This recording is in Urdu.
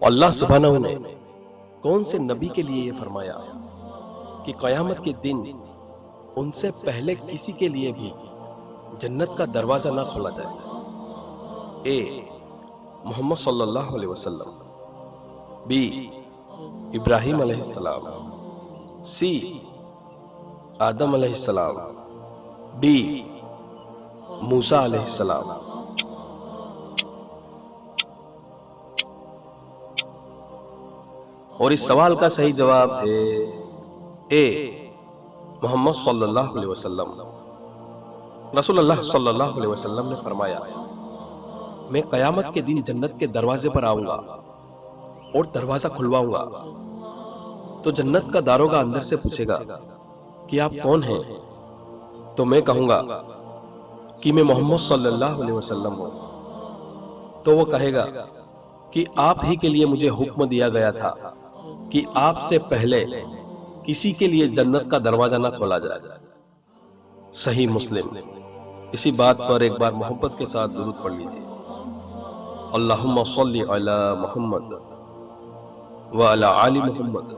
اللہ سبحانہ نے کون سے نبی کے لیے یہ فرمایا کہ قیامت کے دن ان سے پہلے کسی کے لیے بھی جنت کا دروازہ نہ کھولا جائے؟ اے محمد صلی اللہ علیہ وسلم، بی ابراہیم علیہ السلام، سی آدم علیہ السلام، ڈی موسیٰ علیہ السلام۔ اور اس سوال کا صحیح جواب ہے اے محمد صلی اللہ علیہ وسلم۔ رسول اللہ صلی اللہ علیہ وسلم نے فرمایا، میں قیامت کے دن جنت کے دروازے پر آؤں گا اور دروازہ کھلواؤں گا تو جنت کا داروغہ اندر سے پوچھے گا کہ آپ کون ہیں؟ تو میں کہوں گا کہ میں محمد صلی اللہ علیہ وسلم ہوں۔ تو وہ کہے گا کہ آپ ہی کے لیے مجھے حکم دیا گیا تھا کہ آپ سے پہلے کسی کے لیے جنت کا دروازہ نہ کھولا جائے۔ صحیح مسلم۔ اسی بات پر ایک بار محبت کے ساتھ درود پڑھ لیجیے۔ اللہم صلی علی محمد وعلی آل محمد